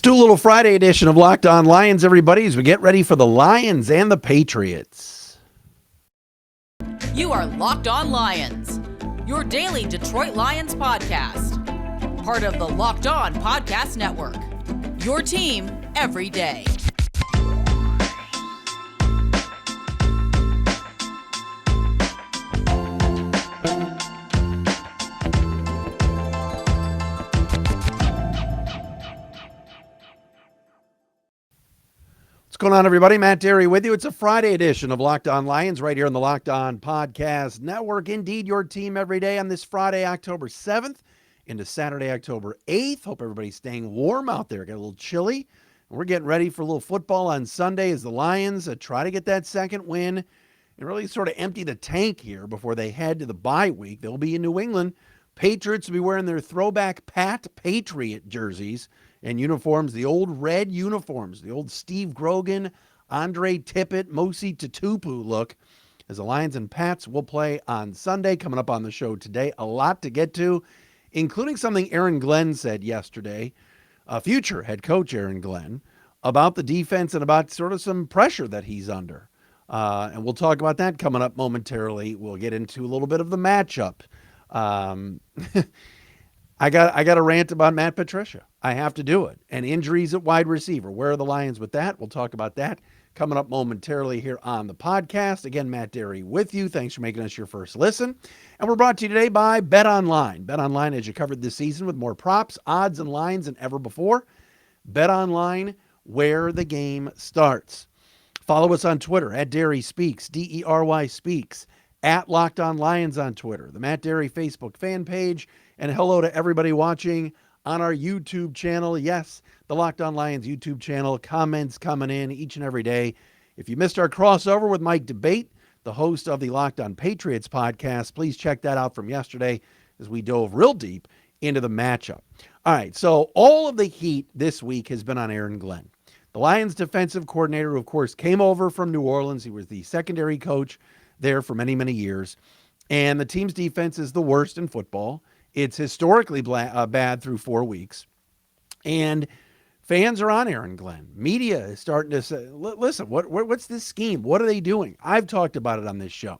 Let's do a little Friday edition of Locked On Lions, everybody, as we get ready for the Lions and the Patriots. You are Locked On Lions, your daily Detroit Lions podcast. Part of the Locked On Podcast Network, your team every day. What's going on, everybody? Matt Dery with you. It's a Friday edition of Locked On Lions right here on the Locked On Podcast Network. Indeed, your team every day on this Friday, October 7th into Saturday, October 8th. Hope everybody's staying warm out there. Got a little chilly. We're getting ready for a little football on Sunday as the Lions try to get that second win and really sort of empty the tank here before they head to the bye week. They'll be in New England. Patriots will be wearing their throwback Pat Patriot jerseys and uniforms, the old red uniforms, the old Steve Grogan, Andre Tippett, Mosi Tutupu look, as the Lions and Pats will play on Sunday. Coming up on the show today, a lot to get to, including something Aaron Glenn said yesterday, future head coach Aaron Glenn, about the defense and about sort of some pressure that he's under. And we'll talk about that coming up momentarily. We'll get into a little bit of the matchup. I got a rant about Matt Patricia. I have to do it. And injuries at wide receiver. Where are the Lions with that? We'll talk about that coming up momentarily here on the podcast. Again, Matt Dery with you. Thanks for making us your first listen. And we're brought to you today by BetOnline. BetOnline has you covered this season with more props, odds, and lines than ever before. BetOnline, where the game starts. Follow us on Twitter at Dery Speaks, Dery Speaks, at Locked On Lions on Twitter, the Matt Dery Facebook fan page, and hello to everybody watching on our YouTube channel. Yes, the Locked On Lions YouTube channel. Comments coming in each and every day. If you missed our crossover with Mike Debate, the host of the Locked On Patriots podcast, please check that out from yesterday as we dove real deep into the matchup. All right, so all of the heat this week has been on Aaron Glenn, the Lions defensive coordinator, who, of course, came over from New Orleans. He was the secondary coach there for many, many years. And the team's defense is the worst in football. It's historically bad through 4 weeks. And fans are on Aaron Glenn. Media is starting to say, listen, what's this scheme? What are they doing? I've talked about it on this show.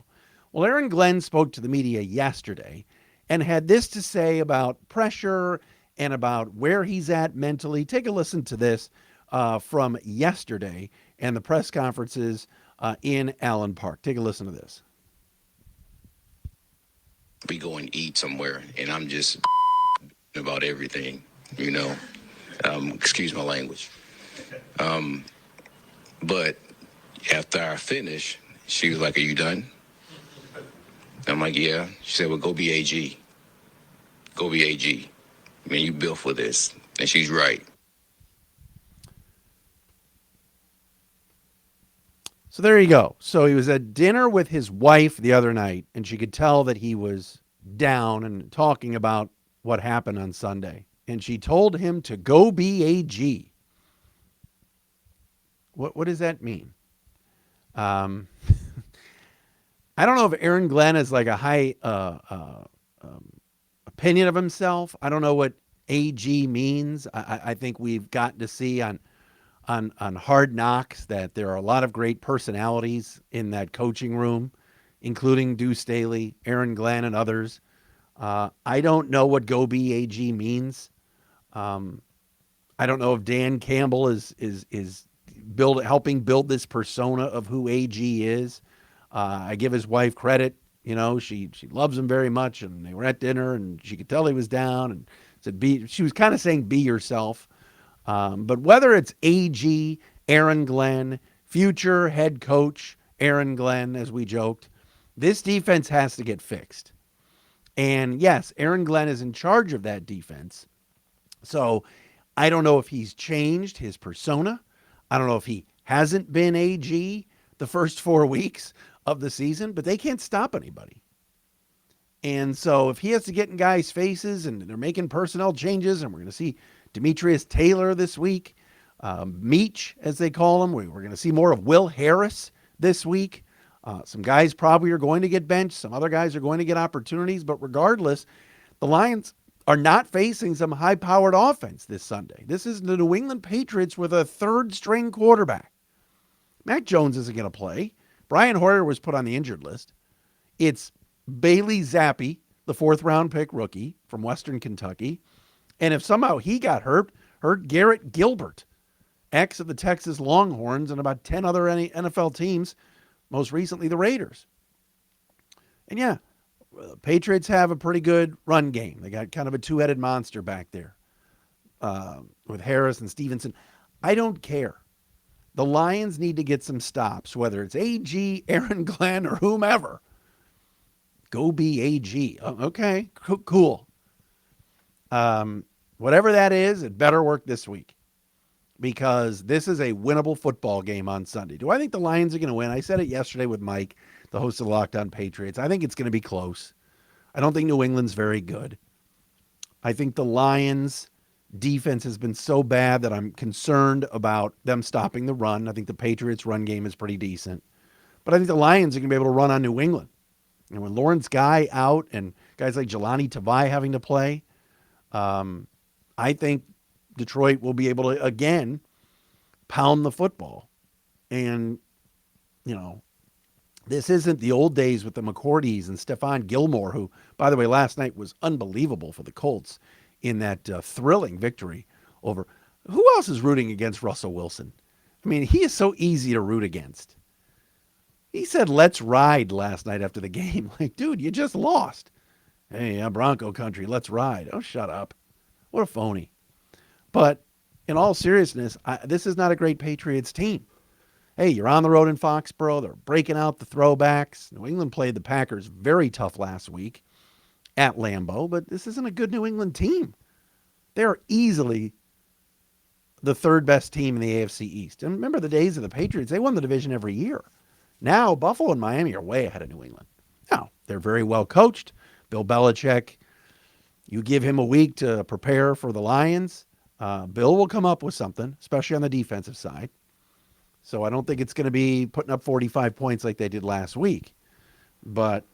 Well, Aaron Glenn spoke to the media yesterday and had this to say about pressure and about where he's at mentally. Take a listen to this from yesterday and the press conferences in Allen Park. Take a listen to this. We go and eat somewhere, and I'm just about everything, you know. Excuse my language. But after I finished, she was like, "Are you done?" I'm like, "Yeah." She said, "Well, go be AG. Go be AG. Man, you built for this." And she's right. So there you go. So he was at dinner with his wife the other night, and she could tell that he was down and talking about what happened on Sunday. And she told him to go be AG. What does that mean? I don't know if Aaron Glenn has like a high opinion of himself. I don't know what AG means. I think we've gotten to see on Hard Knocks that there are a lot of great personalities in that coaching room, including Deuce Staley, Aaron Glenn, and others. I don't know what go be AG means. I don't know if Dan Campbell is helping build this persona of who AG is. I give his wife credit. You know, she loves him very much, and they were at dinner, and she could tell he was down, and said she was kind of saying be yourself. But whether it's AG, Aaron Glenn, future head coach Aaron Glenn, as we joked, this defense has to get fixed. And yes, Aaron Glenn is in charge of that defense. So I don't know if he's changed his persona. I don't know if he hasn't been AG the first 4 weeks of the season, but they can't stop anybody. And so if he has to get in guys' faces and they're making personnel changes, and we're going to see Demetrius Taylor this week, Meach, as they call him. We're going to see more of Will Harris this week. Some guys probably are going to get benched. Some other guys are going to get opportunities. But regardless, the Lions are not facing some high-powered offense this Sunday. This is the New England Patriots with a third-string quarterback. Mac Jones isn't going to play. Brian Hoyer was put on the injured list. It's Bailey Zappi, the fourth-round pick rookie from Western Kentucky. And if somehow he got hurt Garrett Gilbert, ex of the Texas Longhorns and about 10 other NFL teams, most recently the Raiders. And yeah, the Patriots have a pretty good run game. They got kind of a two-headed monster back there with Harris and Stevenson. I don't care. The Lions need to get some stops, whether it's AG, Aaron Glenn, or whomever. Go be AG. Okay, cool. Whatever that is, it better work this week because this is a winnable football game on Sunday. Do I think the Lions are going to win? I said it yesterday with Mike, the host of Locked On Patriots. I think it's going to be close. I don't think New England's very good. I think the Lions' defense has been so bad that I'm concerned about them stopping the run. I think the Patriots' run game is pretty decent. But I think the Lions are going to be able to run on New England. And with Lawrence Guy out and guys like Jelani Tavai having to play, I think Detroit will be able to, again, pound the football. And, this isn't the old days with the McCourties and Stephon Gilmore, who, by the way, last night was unbelievable for the Colts in that thrilling victory over. Who else is rooting against Russell Wilson? I mean, he is so easy to root against. He said, "Let's ride" last night after the game. Like, dude, you just lost. Hey, I'm Bronco country. Let's ride. Oh, shut up. What a phony. But in all seriousness, this is not a great Patriots team. Hey, you're on the road in Foxborough. They're breaking out the throwbacks. New England played the Packers very tough last week at Lambeau, but this isn't a good New England team. They're easily the third best team in the AFC East. And remember the days of the Patriots, they won the division every year. Now, Buffalo and Miami are way ahead of New England. Now, they're very well coached. Bill Belichick, you give him a week to prepare for the Lions. Bill will come up with something, especially on the defensive side. So I don't think it's going to be putting up 45 points like they did last week. But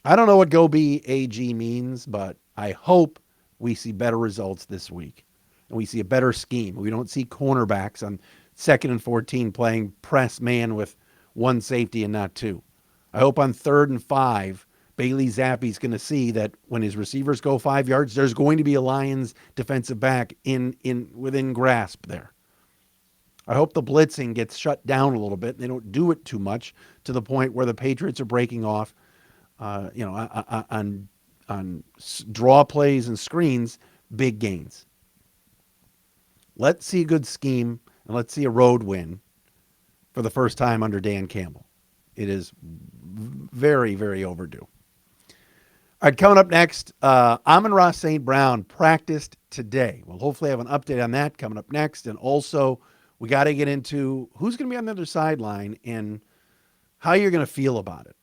I don't know what go be AG means, but I hope we see better results this week. And we see a better scheme. We don't see cornerbacks on 2nd and 14 playing press man with one safety and not two. I hope on 3rd and 5, Bailey Zappi's going to see that when his receivers go 5 yards, there's going to be a Lions defensive back within grasp there. I hope the blitzing gets shut down a little bit. They don't do it too much to the point where the Patriots are breaking off, on draw plays and screens, big gains. Let's see a good scheme and let's see a road win for the first time under Dan Campbell. It is very, very overdue. All right, coming up next, Amon-Ra St. Brown practiced today. We'll hopefully have an update on that coming up next. And also, we got to get into who's going to be on the other sideline and how you're going to feel about it.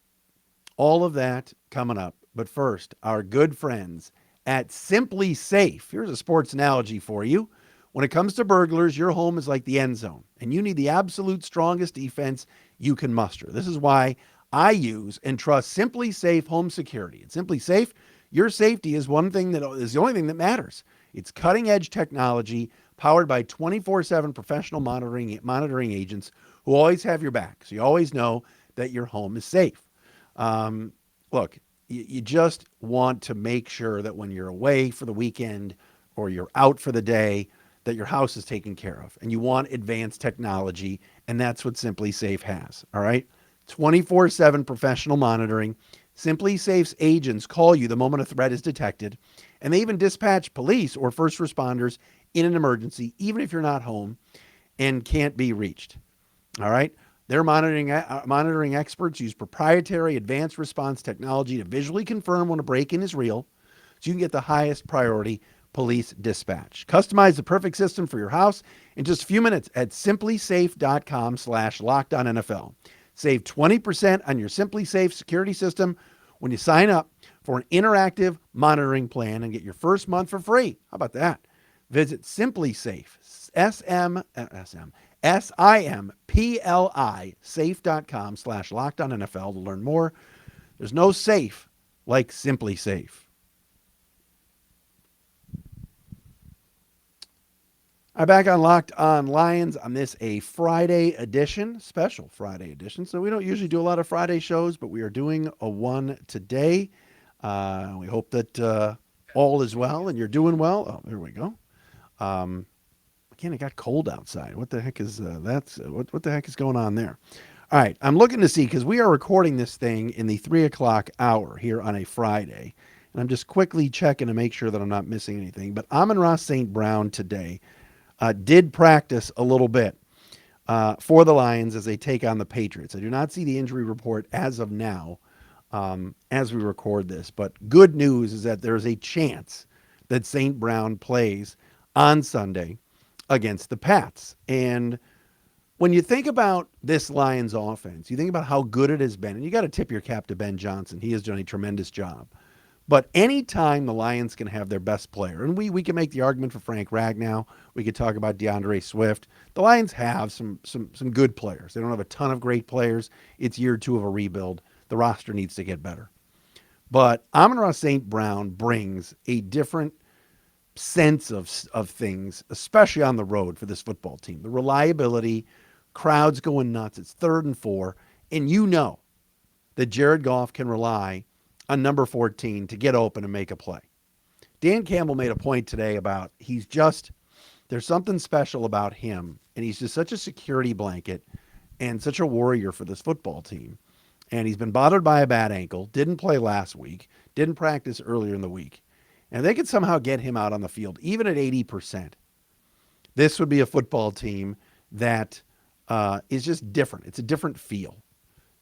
All of that coming up. But first, our good friends at SimpliSafe. Here's a sports analogy for you. When it comes to burglars, your home is like the end zone, and you need the absolute strongest defense you can muster. This is why I use and trust SimpliSafe Home Security. At SimpliSafe, your safety is the only thing that matters. It's cutting-edge technology powered by 24/7 professional monitoring agents who always have your back, so you always know that your home is safe. Look, you just want to make sure that when you're away for the weekend or you're out for the day, that your house is taken care of. And you want advanced technology, and that's what SimpliSafe has, all right? 24/7 professional monitoring. SimpliSafe's agents call you the moment a threat is detected, and they even dispatch police or first responders in an emergency, even if you're not home and can't be reached, all right? Their monitoring experts use proprietary advanced response technology to visually confirm when a break-in is real, so you can get the highest priority police dispatch. Customize the perfect system for your house in just a few minutes at simplisafe.com/LockedOnNFL. Save 20% on your SimpliSafe security system when you sign up for an interactive monitoring plan and get your first month for free. How about that? Visit SimpliSafe, SIMPLI, safe.com/LockedOnNFL to learn more. There's no safe like SimpliSafe. I'm back on Locked On Lions on this a Friday edition, special Friday edition. So we don't usually do a lot of Friday shows, but we are doing a one today. We hope that all is well and you're doing well. Oh, there we go. Again, it got cold outside. What the heck is what the heck is going on there? All right, I'm looking to see because we are recording this thing in the 3:00 hour here on a Friday, and I'm just quickly checking to make sure that I'm not missing anything. But Amon-Ra St. Brown today did practice a little bit for the Lions as they take on the Patriots. I do not see the injury report as of now as we record this, but good news is that there is a chance that St. Brown plays on Sunday against the Pats. And when you think about this Lions offense, you think about how good it has been, and you got to tip your cap to Ben Johnson. He has done a tremendous job. But anytime the Lions can have their best player, and we can make the argument for Frank Ragnow, we could talk about DeAndre Swift. The Lions have some good players. They don't have a ton of great players. It's year 2 of a rebuild. The roster needs to get better. But Amon-Ra St. Brown brings a different sense of things, especially on the road for this football team. The reliability, crowds going nuts. It's 3rd and 4. And you know that Jared Goff can rely on number 14 to get open and make a play. Dan Campbell made a point today about there's something special about him, and he's just such a security blanket and such a warrior for this football team. And he's been bothered by a bad ankle, didn't play last week, didn't practice earlier in the week. And they could somehow get him out on the field, even at 80%. This would be a football team that is just different. It's a different feel.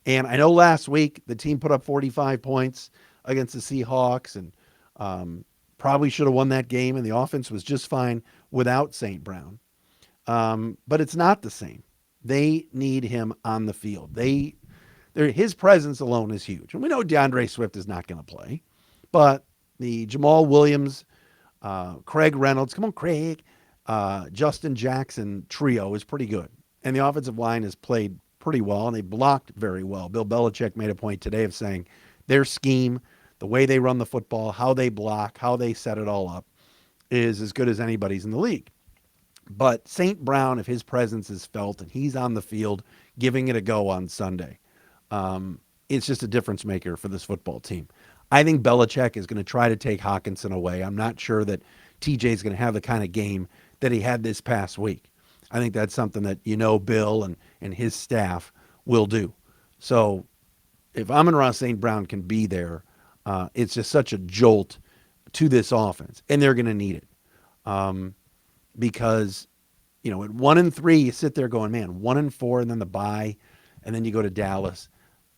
And I know last week the team put up 45 points against the Seahawks and probably should have won that game, and the offense was just fine without St. Brown. But it's not the same. They need him on the field. His presence alone is huge. And we know DeAndre Swift is not going to play, but the Jamal Williams, Craig Reynolds, come on, Craig, Justin Jackson trio is pretty good. And the offensive line has played pretty well, and they blocked very well. Bill Belichick made a point today of saying their scheme, the way they run the football, how they block, how they set it all up is as good as anybody's in the league. But St. Brown, if his presence is felt and he's on the field giving it a go on Sunday, it's just a difference maker for this football team. I think Belichick is going to try to take Hockenson away. I'm not sure that TJ is going to have the kind of game that he had this past week. I think that's something that Bill and his staff will do. So if Amon-Ra St. Brown can be there, it's just such a jolt to this offense, and they're going to need it because, at 1-3, you sit there going, man, 1-4, and then the bye, and then you go to Dallas.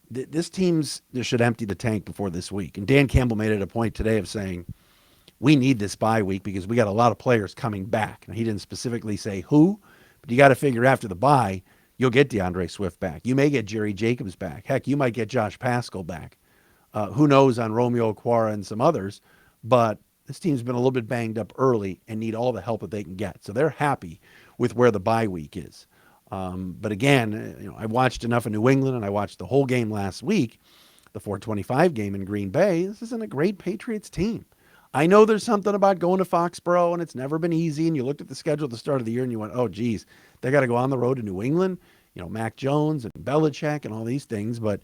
This team's should empty the tank before this week. And Dan Campbell made it a point today of saying, we need this bye week because we got a lot of players coming back. And he didn't specifically say who, but you got to figure after the bye, you'll get DeAndre Swift back. You may get Jerry Jacobs back. Heck, you might get Josh Pascal back. Who knows on Romeo Okwara and some others, but this team's been a little bit banged up early and need all the help that they can get. So they're happy with where the bye week is. But again, I watched enough of New England, and I watched the whole game last week, the 425 game in Green Bay. This isn't a great Patriots team. I know there's something about going to Foxborough, and it's never been easy. And you looked at the schedule at the start of the year, and you went, oh, geez, they got to go on the road to New England, Mac Jones and Belichick and all these things. But,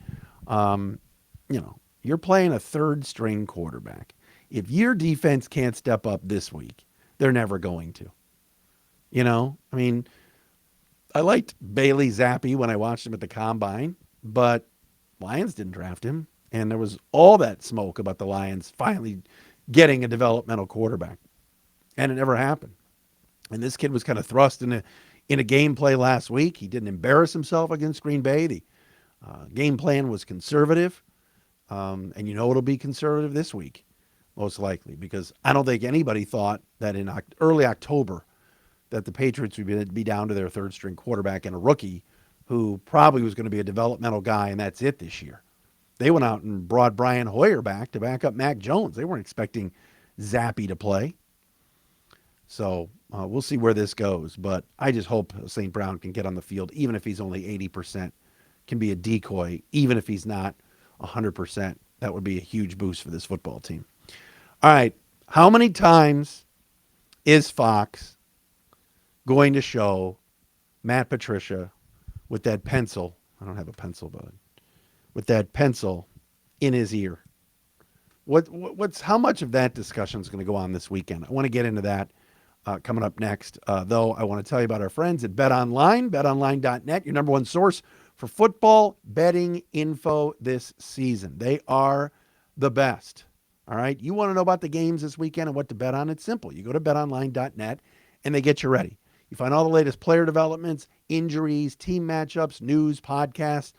you're playing a third-string quarterback. If your defense can't step up this week, they're never going to. I liked Bailey Zappi when I watched him at the Combine, but Lions didn't draft him, and there was all that smoke about the Lions finally getting a developmental quarterback, and it never happened. And this kid was kind of thrust in a gameplay last week. He didn't embarrass himself against Green Bay. The game plan was conservative, and it'll be conservative this week, most likely, because I don't think anybody thought that in early October that the Patriots would be down to their third-string quarterback and a rookie who probably was going to be a developmental guy, and that's it this year. They went out and brought Brian Hoyer back to back up Mac Jones. They weren't expecting Zappi to play. So we'll see where this goes. But I just hope St. Brown can get on the field, even if he's only 80%, can be a decoy, even if he's not 100%. That would be a huge boost for this football team. All right, how many times is Fox going to show Matt Patricia with that pencil. I don't have a pencil, but with that pencil in his ear. What's how much of that discussion is going to go on this weekend? I want to get into that coming up next. Though I want to tell you about our friends at BetOnline, betonline.net, your number one source for football betting info this season. They are the best. All right. You want to know about the games this weekend and what to bet on? It's simple. You go to betonline.net and they get you ready. You find all the latest player developments, injuries, team matchups, news, podcasts,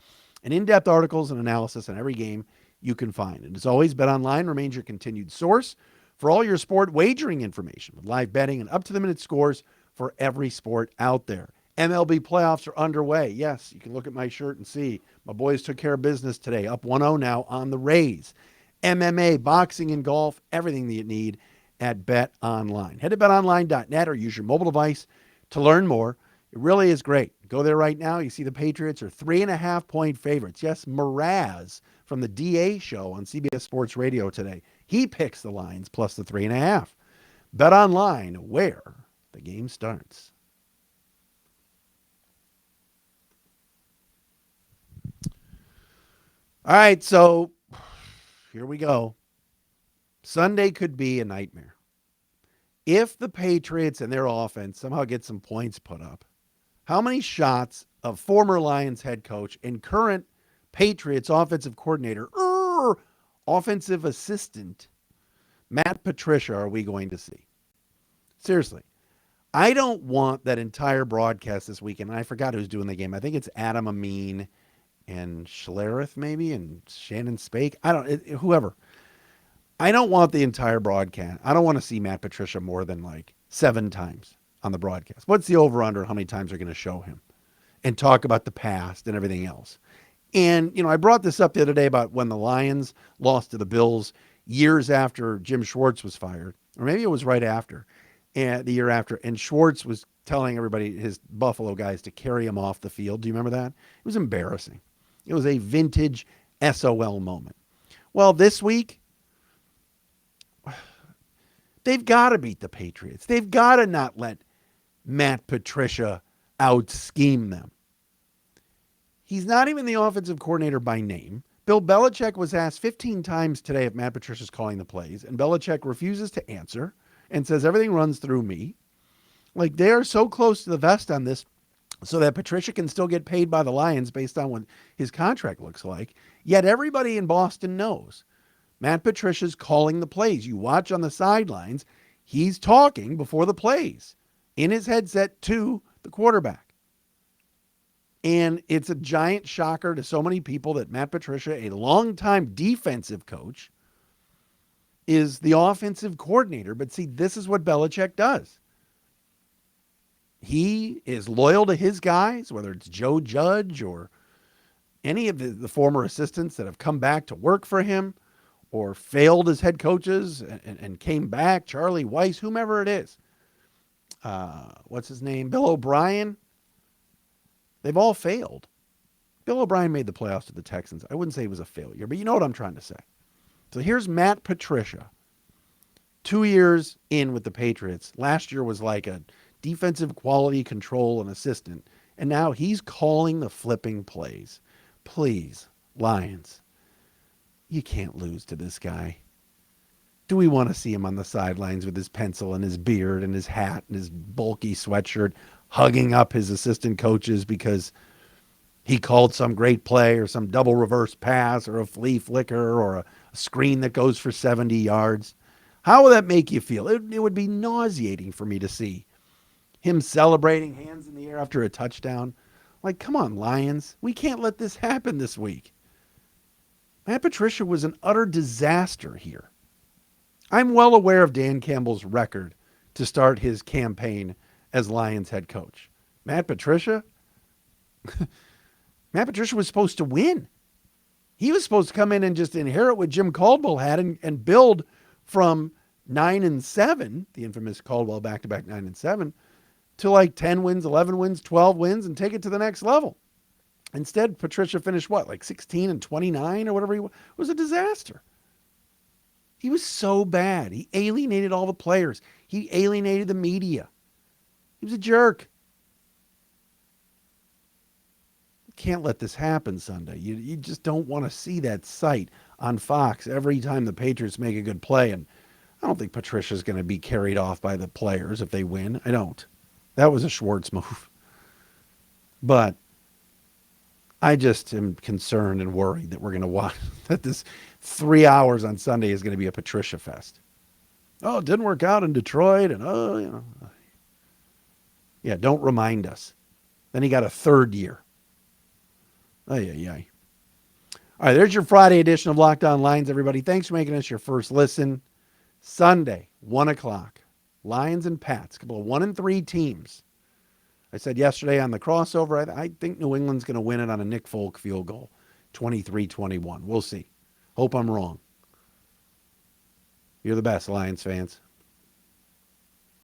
and in-depth articles and analysis on every game you can find. And as always, BetOnline remains your continued source for all your sport wagering information with live betting and up-to-the-minute scores for every sport out there. MLB playoffs are underway. Yes, you can look at my shirt and see my boys took care of business today, up 1-0 now on the Rays. MMA, boxing, and golf, everything that you need at BetOnline. Head to betonline.net or use your mobile device to learn more. It really is great. Go there right now. You see the Patriots are 3.5-point favorites. Yes, Mraz from the DA show on CBS Sports Radio today. He picks the Lions plus the 3.5. BetOnline, where the game starts. All right, so here we go. Sunday could be a nightmare. If the Patriots and their offense somehow get some points put up, how many shots of former Lions head coach and current Patriots offensive coordinator, offensive assistant, Matt Patricia, are we going to see? Seriously. I don't want that entire broadcast this weekend. And I forgot who's doing the game. I think it's Adam Amin and Schlereth maybe and Shannon Spake. Whoever. I don't want the entire broadcast. I don't want to see Matt Patricia more than like 7 times on the broadcast. What's the over-under? How many times they're going to show him and talk about the past and everything else? And, I brought this up the other day about when the Lions lost to the Bills years after Jim Schwartz was fired, or maybe it was right after, and the year after. And Schwartz was telling everybody, his Buffalo guys, to carry him off the field. Do you remember that? It was embarrassing. It was a vintage SOL moment. Well, this week, they've got to beat the Patriots. They've got to not let Matt Patricia out-scheme them. He's not even the offensive coordinator by name. Bill Belichick was asked 15 times today if Matt Patricia's calling the plays, and Belichick refuses to answer and says everything runs through me. Like, they are so close to the vest on this so that Patricia can still get paid by the Lions based on what his contract looks like. Yet everybody in Boston knows Matt Patricia's calling the plays. You watch on the sidelines, he's talking before the plays in his headset to the quarterback. And it's a giant shocker to so many people that Matt Patricia, a longtime defensive coach, is the offensive coordinator. But see, this is what Belichick does. He is loyal to his guys, whether it's Joe Judge or any of the former assistants that have come back to work for him or failed as head coaches and came back, Charlie Weiss, whomever it is. What's his name? Bill O'Brien. They've all failed. Bill O'Brien made the playoffs to the Texans. I wouldn't say he was a failure, but you know what I'm trying to say. So here's Matt Patricia, 2 years in with the Patriots. Last year was like a defensive quality control and assistant, and now he's calling the flipping plays. Please, Lions, you can't lose to this guy. Do we want to see him on the sidelines with his pencil and his beard and his hat and his bulky sweatshirt, hugging up his assistant coaches because he called some great play or some double reverse pass or a flea flicker or a screen that goes for 70 yards? How will that make you feel? It would be nauseating for me to see him celebrating, hands in the air after a touchdown. Like, come on, Lions. We can't let this happen this week. Matt Patricia was an utter disaster here. I'm well aware of Dan Campbell's record to start his campaign as Lions head coach. Matt Patricia? Matt Patricia was supposed to win. He was supposed to come in and just inherit what Jim Caldwell had and build from 9-7, the infamous Caldwell back-to-back 9-7, to like 10 wins, 11 wins, 12 wins, and take it to the next level. Instead, Patricia finished what, like 16-29 or whatever he was? It was a disaster. He was so bad. He alienated all the players. He alienated the media. He was a jerk. Can't let this happen Sunday. You just don't want to see that sight on Fox every time the Patriots make a good play. And I don't think Patricia's going to be carried off by the players if they win. I don't. That was a Schwartz move. But I just am concerned and worried that we're going to watch, that this 3 hours on Sunday is going to be a Patricia fest. Oh, it didn't work out in Detroit. And, Yeah, don't remind us. Then he got a third year. Ay. All right, there's your Friday edition of Locked On Lions, everybody. Thanks for making us your first listen. Sunday, 1 o'clock. Lions and Pats, a couple of 1-3 teams. I said yesterday on the crossover, I think New England's going to win it on a Nick Folk field goal, 23-21. We'll see. Hope I'm wrong. You're the best, Lions fans.